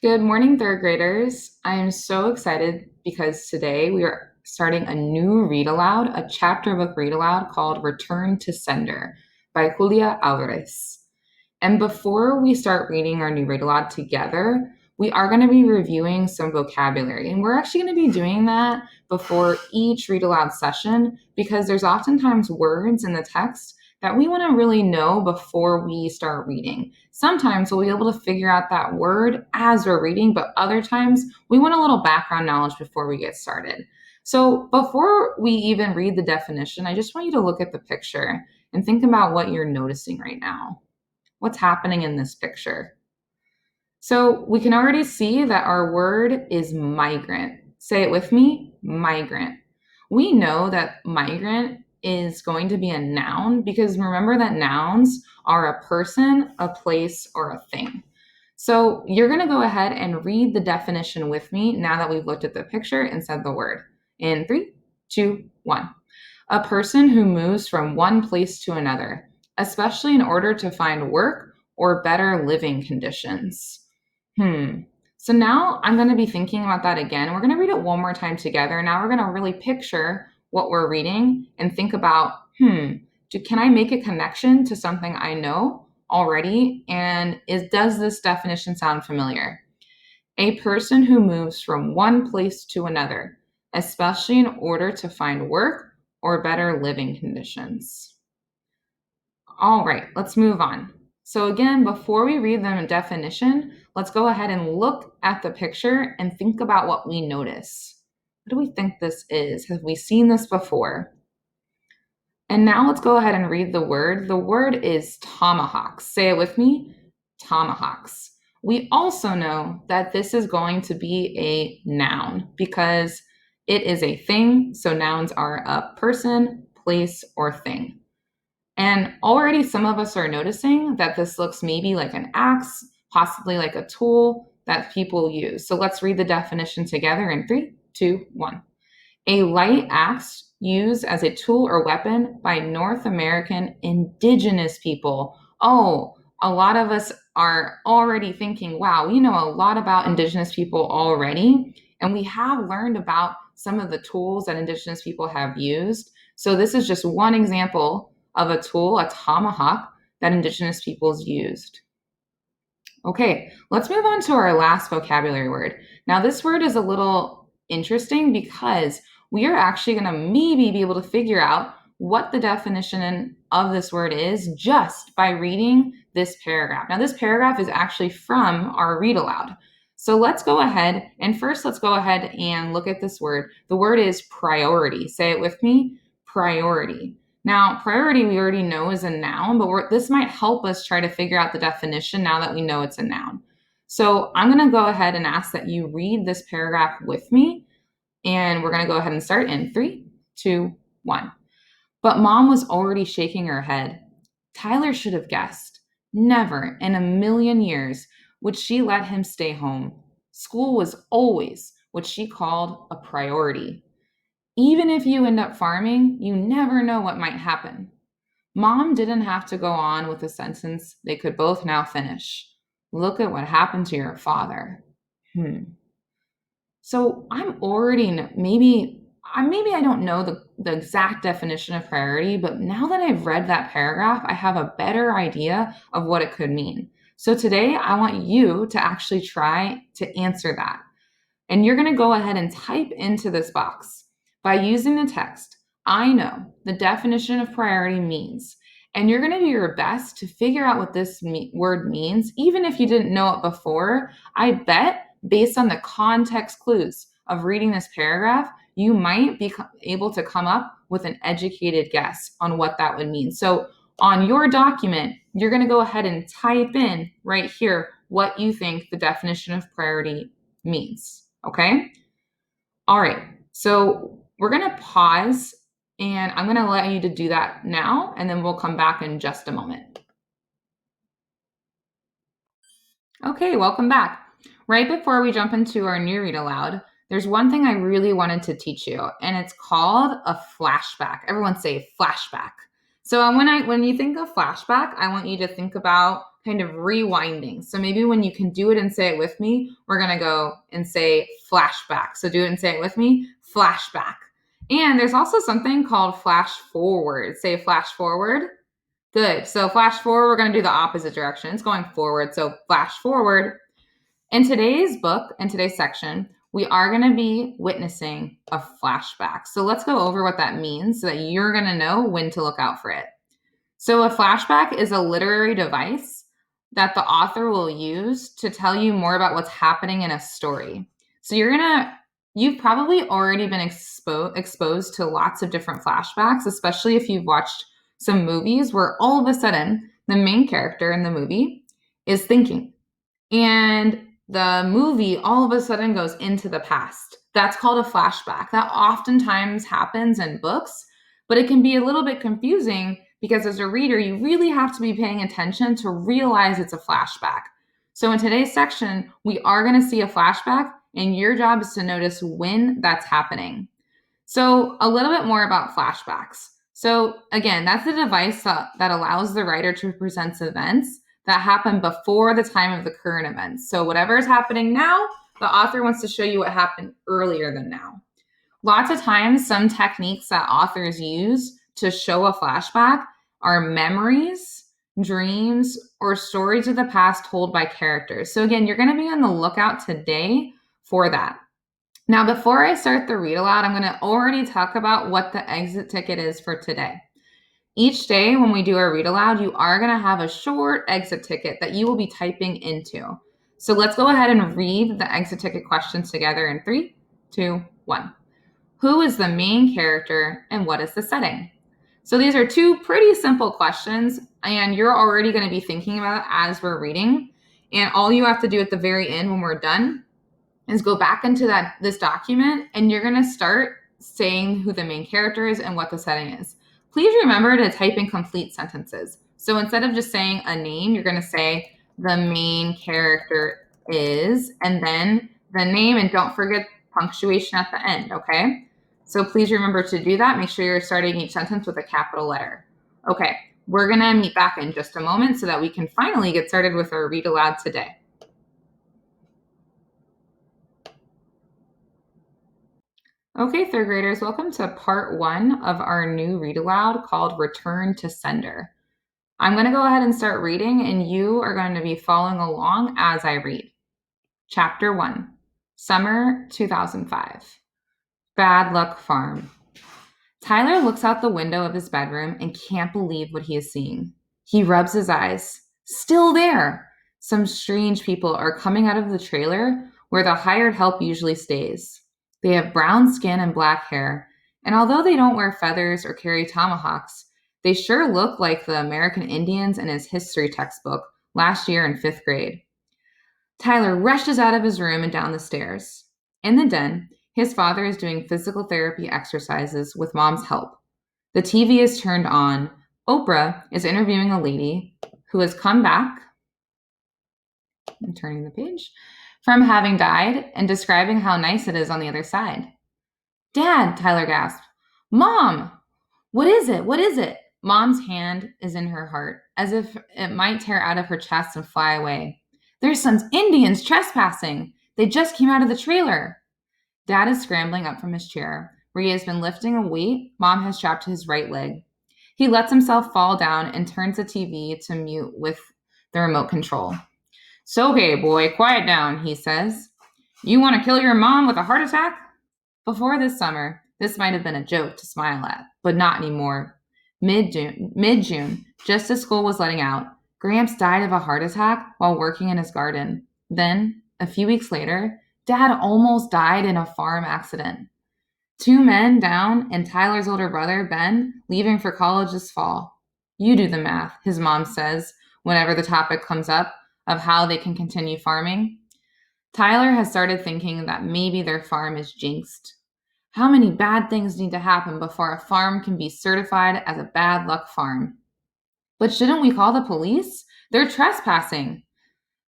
Good morning, third graders. I am so excited because today we are starting a new read aloud, a chapter book read aloud called Return to Sender by Julia Alvarez. And before we start reading our new read aloud together, we are going to be reviewing some vocabulary. And we're actually going to be doing that before each read aloud session because there's oftentimes words in the text that we want to really know before we start reading. Sometimes we'll be able to figure out that word as we're reading, but other times we want a little background knowledge before we get started. So before we even read the definition, I just want you to look at the picture and think about what you're noticing right now. What's happening in this picture? So we can already see that our word is migrant. Say it with me, migrant. We know that migrant is going to be a noun because remember that nouns are a person, a place, or a thing. So you're going to go ahead and read the definition with me now that we've looked at the picture and said the word. In three, two, one. A person who moves from one place to another, especially in order to find work or better living conditions. So now I'm going to be thinking about that again. We're going to read it one more time together. Now we're going to really picture what we're reading and think about, can I make a connection to something I know already? And does this definition sound familiar? A person who moves from one place to another, especially in order to find work or better living conditions. All right, let's move on. So again, before we read the definition, let's go ahead and look at the picture and think about what we notice. What do we think this is? Have we seen this before? And now let's go ahead and read the word. The word is tomahawks. Say it with me, tomahawks. We also know that this is going to be a noun because it is a thing. So nouns are a person, place, or thing. And already some of us are noticing that this looks maybe like an axe, possibly like a tool that people use. So let's read the definition together in three, two, one. A light axe used as a tool or weapon by North American indigenous people. Oh, a lot of us are already thinking, wow, we know a lot about indigenous people already. And we have learned about some of the tools that indigenous people have used. So this is just one example of a tool, a tomahawk, that indigenous peoples used. Okay, let's move on to our last vocabulary word. Now, this word is a little interesting because we are actually going to maybe be able to figure out what the definition of this word is just by reading this paragraph. Now, this paragraph is actually from our read aloud. So let's go ahead and first let's go ahead and look at this word. The word is priority. Say it with me, priority. Now, priority we already know is a noun, but this might help us try to figure out the definition now that we know it's a noun. So I'm going to go ahead and ask that you read this paragraph with me, and we're going to go ahead and start in three, two, one. But Mom was already shaking her head. Tyler should have guessed. Never in a million years would she let him stay home. School was always what she called a priority. Even if you end up farming, you never know what might happen. Mom didn't have to go on with the sentence they could both now finish. Look at what happened to your father. So I'm already maybe I don't know the exact definition of priority, but now that I've read that paragraph, I have a better idea of what it could mean. So today I want you to actually try to answer that. And you're going to go ahead and type into this box by using the text, I know the definition of priority means. And you're going to do your best to figure out what this word means, even if you didn't know it before. I bet based on the context clues of reading this paragraph, you might be able to come up with an educated guess on what that would mean. So on your document, you're going to go ahead and type in right here what you think the definition of priority means. Okay? All right. So we're going to pause and I'm going to allow you to do that now, and then we'll come back in just a moment. Okay, welcome back. Right before we jump into our new read aloud, there's one thing I really wanted to teach you, and it's called a flashback. Everyone say flashback. So when you think of flashback, I want you to think about kind of rewinding. So maybe when you can do it and say it with me, we're going to go and say flashback. So do it and say it with me, flashback. And there's also something called flash forward. Say flash forward. Good. So flash forward, we're going to do the opposite direction. It's going forward. So flash forward. In today's book, in today's section, we are going to be witnessing a flashback. So let's go over what that means so that you're going to know when to look out for it. So a flashback is a literary device that the author will use to tell you more about what's happening in a story. So you've probably already been exposed to lots of different flashbacks, especially if you've watched some movies where all of a sudden the main character in the movie is thinking. And the movie all of a sudden goes into the past. That's called a flashback. That oftentimes happens in books, but it can be a little bit confusing because as a reader, you really have to be paying attention to realize it's a flashback. So in today's section, we are going to see a flashback, and your job is to notice when that's happening. So a little bit more about flashbacks. So again, that's a device that allows the writer to present events that happened before the time of the current events. So whatever is happening now, the author wants to show you what happened earlier than now. Lots of times, some techniques that authors use to show a flashback are memories, dreams, or stories of the past told by characters. So again, you're going to be on the lookout today for that. Now, before I start the read aloud, I'm going to already talk about what the exit ticket is for today. Each day when we do our read aloud, you are going to have a short exit ticket that you will be typing into. So let's go ahead and read the exit ticket questions together in 3, 2, 1. Who is the main character and what is the setting? So these are two pretty simple questions, and you're already going to be thinking about it as we're reading. And all you have to do at the very end when we're done is go back into this document, and you're going to start saying who the main character is and what the setting is. Please remember to type in complete sentences. So instead of just saying a name, you're going to say the main character is, and then the name, and don't forget punctuation at the end, okay? So please remember to do that. Make sure you're starting each sentence with a capital letter. Okay, we're going to meet back in just a moment so that we can finally get started with our read aloud today. Okay, third graders, welcome to part 1 of our new read aloud called Return to Sender. I'm going to go ahead and start reading, and you are going to be following along as I read. Chapter 1, Summer 2005. Bad Luck Farm. Tyler looks out the window of his bedroom and can't believe what he is seeing. He rubs his eyes. Still there! Some strange people are coming out of the trailer where the hired help usually stays. They have brown skin and black hair, and although they don't wear feathers or carry tomahawks, they sure look like the American Indians in his history textbook last year in 5th grade. Tyler rushes out of his room and down the stairs. In the den, his father is doing physical therapy exercises with Mom's help. The TV is turned on. Oprah is interviewing a lady who has come back, I'm turning the page, from having died and describing how nice it is on the other side. Dad, Tyler gasped. Mom! What is it? What is it? Mom's hand is in her heart, as if it might tear out of her chest and fly away. There's some Indians trespassing. They just came out of the trailer. Dad is scrambling up from his chair, where he has been lifting a weight Mom has strapped to his right leg. He lets himself fall down and turns the TV to mute with the remote control. So, okay, boy, quiet down, he says. You want to kill your mom with a heart attack? Before this summer, this might have been a joke to smile at, but not anymore. Mid-June, just as school was letting out, Gramps died of a heart attack while working in his garden. Then, a few weeks later, Dad almost died in a farm accident. 2 men down and Tyler's older brother, Ben, leaving for college this fall. You do the math, his mom says, whenever the topic comes up of how they can continue farming. Tyler has started thinking that maybe their farm is jinxed. How many bad things need to happen before a farm can be certified as a bad luck farm? But shouldn't we call the police? They're trespassing.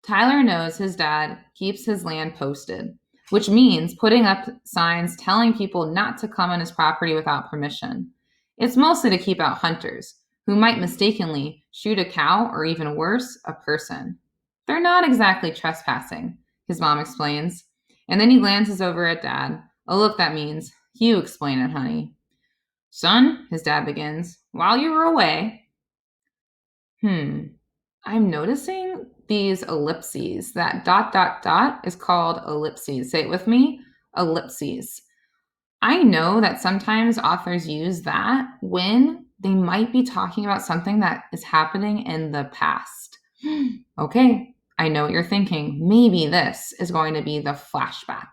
Tyler knows his dad keeps his land posted, which means putting up signs telling people not to come on his property without permission. It's mostly to keep out hunters, who might mistakenly shoot a cow or even worse, a person. They're not exactly trespassing, his mom explains. And then he glances over at Dad, a look that means, you explain it, honey. Son, his dad begins, while you were away. I'm noticing these ellipses. That dot, dot, dot is called ellipses. Say it with me, ellipses. I know that sometimes authors use that when they might be talking about something that is happening in the past. Okay, I know what you're thinking. Maybe this is going to be the flashback.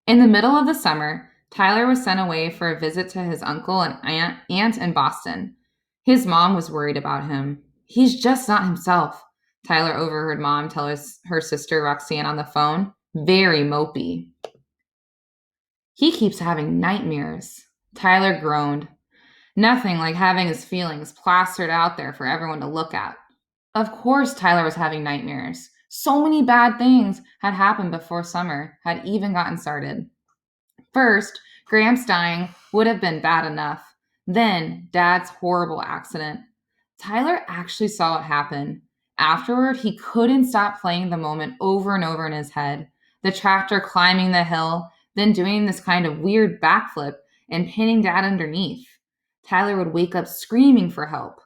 In the middle of the summer, Tyler was sent away for a visit to his uncle and aunt in Boston. His mom was worried about him. He's just not himself, Tyler overheard Mom tell her sister Roxanne on the phone. Very mopey. He keeps having nightmares. Tyler groaned. Nothing like having his feelings plastered out there for everyone to look at. Of course, Tyler was having nightmares. So many bad things had happened before summer had even gotten started. First, Gramps dying would have been bad enough. Then, Dad's horrible accident. Tyler actually saw it happen. Afterward, he couldn't stop playing the moment over and over in his head. The tractor climbing the hill, then doing this kind of weird backflip and pinning Dad underneath. Tyler would wake up screaming for help.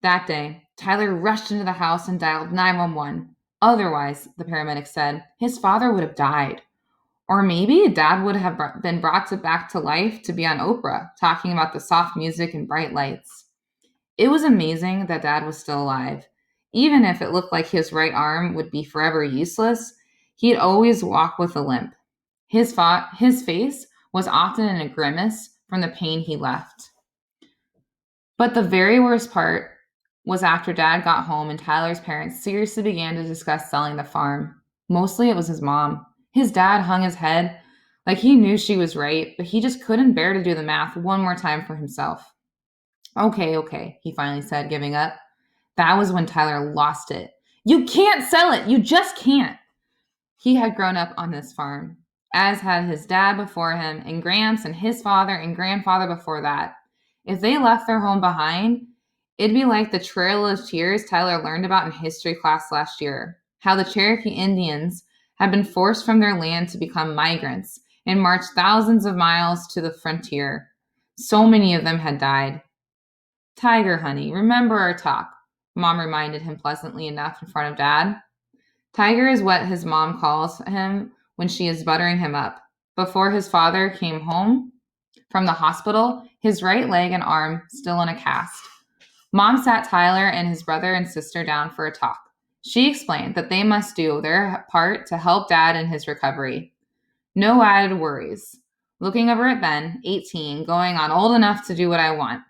That day, Tyler rushed into the house and dialed 911. Otherwise, the paramedic said, his father would have died. Or maybe Dad would have been brought back to life to be on Oprah, talking about the soft music and bright lights. It was amazing that Dad was still alive. Even if it looked like his right arm would be forever useless, he'd always walk with a limp. His face was often in a grimace from the pain he left. But the very worst part was after Dad got home and Tyler's parents seriously began to discuss selling the farm. Mostly it was his mom. His dad hung his head like he knew she was right, but he just couldn't bear to do the math one more time for himself. Okay, he finally said, giving up. That was when Tyler lost it. You can't sell it! You just can't! He had grown up on this farm, as had his dad before him, and Gramps and his father and grandfather before that. If they left their home behind, it'd be like the Trail of Tears Tyler learned about in history class last year. How the Cherokee Indians had been forced from their land to become migrants and marched thousands of miles to the frontier. So many of them had died. Tiger, honey, remember our talk, Mom reminded him pleasantly enough in front of Dad. Tiger is what his mom calls him when she is buttering him up. Before his father came home from the hospital, his right leg and arm still in a cast. Mom sat Tyler and his brother and sister down for a talk. She explained that they must do their part to help Dad in his recovery. No added worries. Looking over at Ben, 18, going on old enough to do what I want.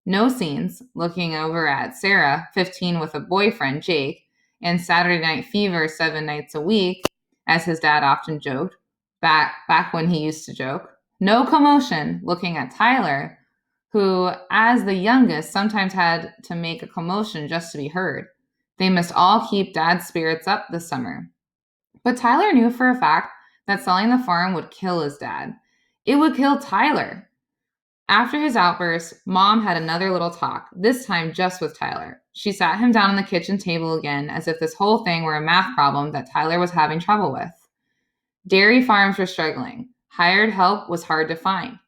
No scenes. Looking over at Sarah, 15, with a boyfriend, Jake, and Saturday Night Fever 7 nights a week, as his dad often joked, back when he used to joke. No commotion. Looking at Tyler, who, as the youngest, sometimes had to make a commotion just to be heard. They must all keep Dad's spirits up this summer. But Tyler knew for a fact that selling the farm would kill his dad. It would kill Tyler. After his outburst, Mom had another little talk, this time just with Tyler. She sat him down on the kitchen table again as if this whole thing were a math problem that Tyler was having trouble with. Dairy farms were struggling. Hired help was hard to find.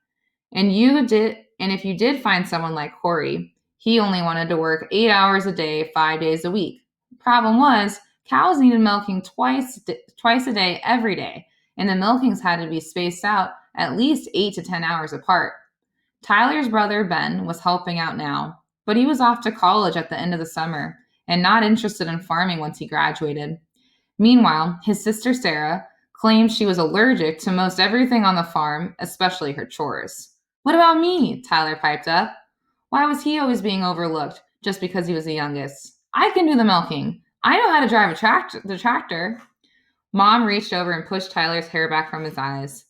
And if you did find someone like Corey, he only wanted to work 8 hours a day, 5 days a week. Problem was, cows needed milking twice a day, every day, and the milkings had to be spaced out at least 8 to 10 hours apart. Tyler's brother, Ben, was helping out now, but he was off to college at the end of the summer and not interested in farming once he graduated. Meanwhile, his sister, Sarah, claimed she was allergic to most everything on the farm, especially her chores. What about me? Tyler piped up. Why was he always being overlooked just because he was the youngest? I can do the milking. I know how to drive the tractor. Mom reached over and pushed Tyler's hair back from his eyes.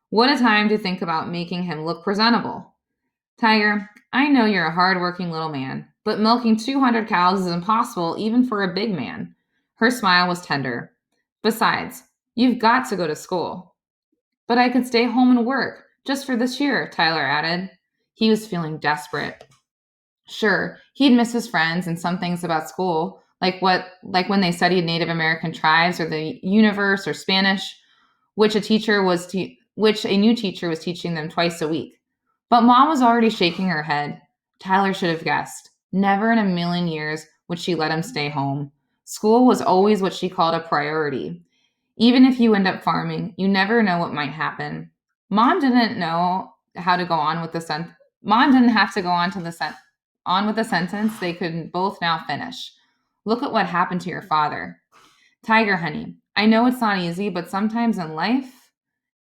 What a time to think about making him look presentable. Tiger, I know you're a hard-working little man, but milking 200 cows is impossible even for a big man. Her smile was tender. Besides, you've got to go to school. But I could stay home and work, just for this year, Tyler added. He was feeling desperate. Sure, he'd miss his friends and some things about school, like when they studied Native American tribes or the universe or Spanish, which a new teacher was teaching them twice a week. But Mom was already shaking her head. Tyler should have guessed. Never in a million years would she let him stay home. School was always what she called a priority. Even if you end up farming, you never know what might happen. Mom didn't know how to go on with the sen- Mom didn't have to go on to the sen- on with the sentence they could both now finish. Look at what happened to your father. Tiger honey, I know it's not easy, but sometimes in life,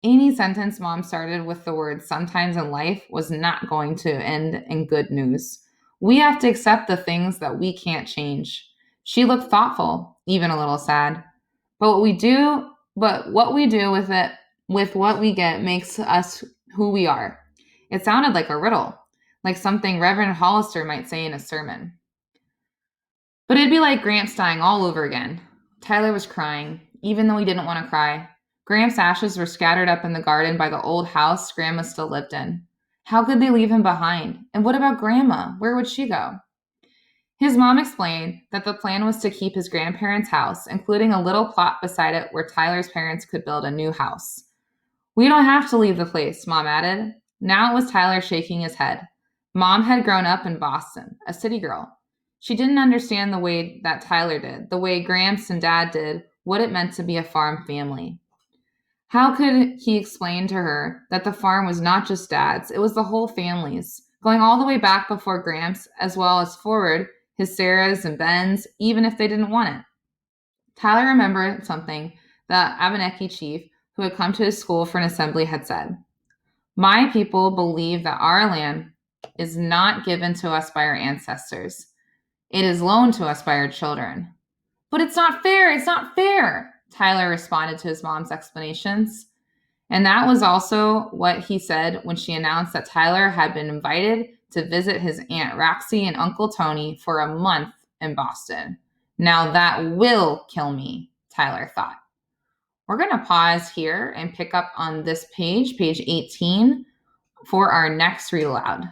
any sentence Mom started with the word sometimes in life was not going to end in good news. We have to accept the things that we can't change. She looked thoughtful, even a little sad. But what we do with it, with what we get, makes us who we are. It sounded like a riddle, like something Reverend Hollister might say in a sermon. But it'd be like Gramps dying all over again. Tyler was crying, even though he didn't want to cry. Gramps' ashes were scattered up in the garden by the old house Grandma still lived in. How could they leave him behind? And what about Grandma? Where would she go? His mom explained that the plan was to keep his grandparents' house, including a little plot beside it where Tyler's parents could build a new house. We don't have to leave the place, Mom added. Now it was Tyler shaking his head. Mom had grown up in Boston, a city girl. She didn't understand the way that Tyler did, the way Gramps and Dad did, what it meant to be a farm family. How could he explain to her that the farm was not just Dad's, it was the whole family's, going all the way back before Gramps, as well as forward, his Sarahs and Bens, even if they didn't want it? Tyler remembered something the Abenaki chief who had come to his school for an assembly had said. My people believe that our land is not given to us by our ancestors. It is loaned to us by our children. But it's not fair. It's not fair, Tyler responded to his mom's explanations. And that was also what he said when she announced that Tyler had been invited to visit his Aunt Roxy and Uncle Tony for a month in Boston. Now that will kill me, Tyler thought. We're going to pause here and pick up on this page, page 18, for our next read aloud.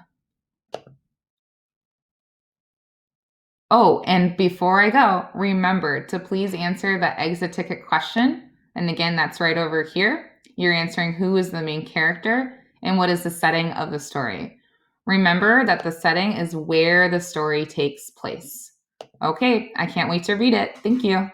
Oh, and before I go, remember to please answer the exit ticket question. And again, that's right over here. You're answering who is the main character and what is the setting of the story. Remember that the setting is where the story takes place. Okay, I can't wait to read it. Thank you.